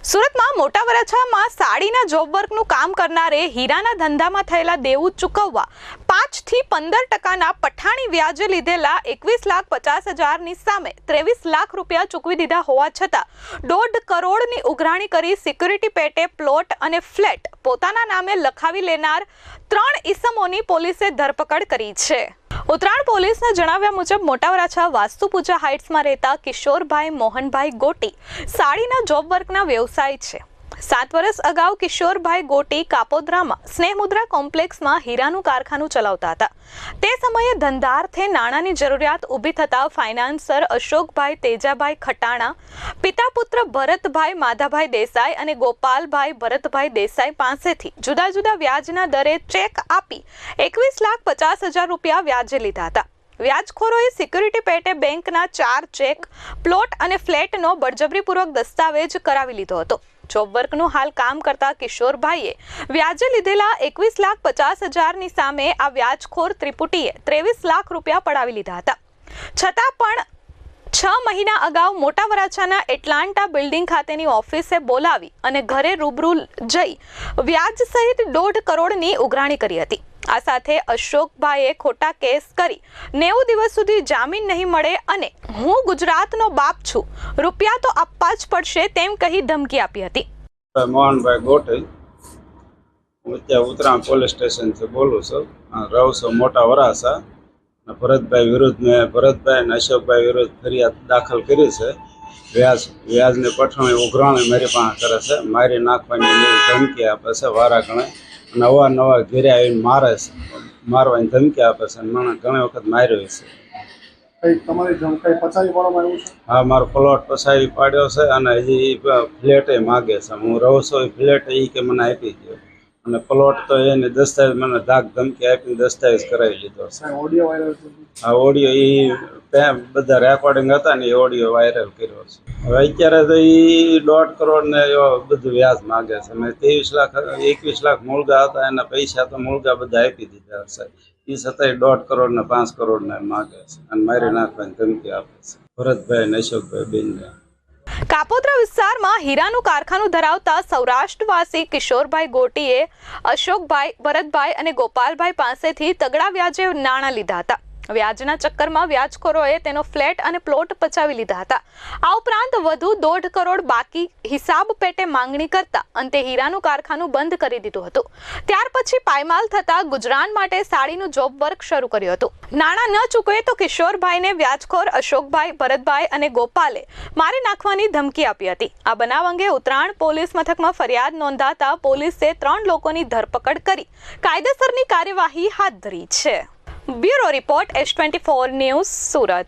સુરતમાં મોટા વરાછામાં સાડીના જોબ વર્કનું કામ કરનારે હીરાના ધંધામાં થયેલા દેવું ચૂકવવા 5 થી 15% પઠાણી વ્યાજે લીધેલા 21,50,000ની સામે 23 લાખ રૂપિયા ચૂકવી દીધા હોવા છતાં 1.5 કરોડની ઉઘરાણી કરી સિક્યુરિટી પેટે પ્લોટ અને ફ્લેટ પોતાના નામે લખાવી લેનાર 3 ઈસમોની પોલીસે ધરપકડ કરી છે। ઉત્તરાયણ પોલીસના જણાવ્યા મુજબ મોટા વરાછા વાસ્તુપૂજા હાઇટ્સમાં રહેતા કિશોરભાઈ મોહનભાઈ ગોટી સાડીના જોબ વર્કના વ્યવસાય છે। 7 વર્ષ અગાઉ કિશોરભાઈ ગોટી કાપોદ્રામાં સ્નેહમુદ્રા કોમ્પ્લેક્સમાં હીરાનું કારખાનું ચલાવતા હતા। તે સમયે ધંધાર્થે નાણાંની જરૂરિયાત ઊભી થતા ફાઇનાન્સર અશોકભાઈ તેજાભાઈ ખટાણા, પિતા પુત્ર ભરતભાઈ માધાભાઈ દેસાઈ અને ગોપાલભાઈ ભરતભાઈ દેસાઈ પાસેથી જુદા જુદા વ્યાજના દરે ચેક આપી 21,50,000 રૂપિયા વ્યાજે લીધા હતા। વ્યાજખોરોએ સિક્યુરિટી પેટે બેંકના 4 ચેક, પ્લોટ અને ફ્લેટનો બળજબરીપૂર્વક દસ્તાવેજ કરાવી લીધો હતો। જોબ વર્કનું હાલ કામ કરતા કિશોરભાઈએ વ્યાજે લીધેલા 21,50,000ની સામે આ વ્યાજખોર ત્રિપુટીએ 23 લાખ રૂપિયા પડાવી લીધા હતા। છતાં પણ 6 મહિના અગાઉ મોટા વરાછાના એટલાન્ટા બિલ્ડિંગ ખાતેની ઓફિસે બોલાવી અને ઘરે રૂબરૂ જઈ વ્યાજ સહિત 1.5 કરોડની ઉઘરાણી કરી હતી। આ સાથે અશોકભાઈએ ખોટા કેસ કરી 90 દિવસ સુધી જામીન નહીં મળે અને હું ગુજરાતનો બાપ છું, રૂપિયા તો આપવા જ પડશે તેમ કહી ધમકી આપી હતી। મોહનભાઈ ગોટી, હું ઉત્તરાયણ પોલીસ સ્ટેશનથી બોલું છું, રહું છું મોટા વરાછા। ભરતભાઈ વિરુદ્ધ મેં ભરતભાઈ અને અશોકભાઈ વિરુદ્ધ ફરિયાદ દાખલ કરી છે। વ્યાજની પઠાણી ઉઘરાણી મારી પાસે કરે છે, મારી નાખવાની ધમકી આપે છે વારા ગણે, અને અવારનવાર ઘેરે આવીને મારવાની ધમકી આપે છે। મને ઘણી વખત માર્યો છે। તમારી ધમકી પચાવી પાડવામાં આવ્યું છે? હા, મારો પ્લોટ પચાવી પાડ્યો છે અને હજી ફ્લેટ માગે છે। હું રહું છું એ ફ્લેટ એ કે મને આપી દો, અને પ્લોટ તો એને દસ્તાવેજ મને ધાક ધમકી આપીને દસ્તાવેજ કરાવી લીધો છે। ઓડિયો વાયરલ છે? આ ઓડિયો એ બધા રેકોર્ડિંગ હતા ને એ ઓડિયો વાયરલ કર્યો છે। હવે અત્યારે તો એ 1.5 કરોડ ને બધું વ્યાજ માગે છે। મેં 23 લાખ 21 લાખ મૂળગા હતા, એના પૈસા તો મૂળગા બધા આપી દીધા છે। એ છતાંય 1.5 કરોડ ને 5 કરોડ ને માગે છે અને મારી નાખવાની ધમકી આપે છે ભરતભાઈ ને અશોકભાઈ બેનને। કાપોદ્રા વિસ્તારમાં હીરાનું કારખાનું ધરાવતા સૌરાષ્ટ્રવાસી કિશોરભાઈ ગોટીએ અશોકભાઈ, ભરતભાઈ અને ગોપાલભાઈ પાસેથી તગડા વ્યાજે નાણાં લીધા હતા। વ્યાજના ચક્કરમાં વ્યાજખોરોએ તેનો ફ્લેટ અને પ્લોટ પચાવી લીધા હતા। આ ઉપરાંત વધુ 1.5 કરોડ બાકી હિસાબ પેટે માંગણી કરતા અંતે હીરાનું કારખાનું બંધ કરી દીધું હતું। ત્યાર પછી પાયમાલ થતા ગુજરાન માટે સાડીનું જોબ વર્ક શરૂ કર્યું હતું। નાણાં ન ચૂકવે તો કિશોરભાઈને વ્યાજખોર અશોકભાઈ, ભરતભાઈ અને ગોપાલે મારી નાખવાની ધમકી આપી હતી। આ બનાવ અંગે ઉત્તરાયણ પોલીસ મથકમાં ફરિયાદ નોંધાતા પોલીસે 3 લોકોની ધરપકડ કરી કાયદેસરની કાર્યવાહી હાથ ધરી છે। Bureau report S24 news, Surat.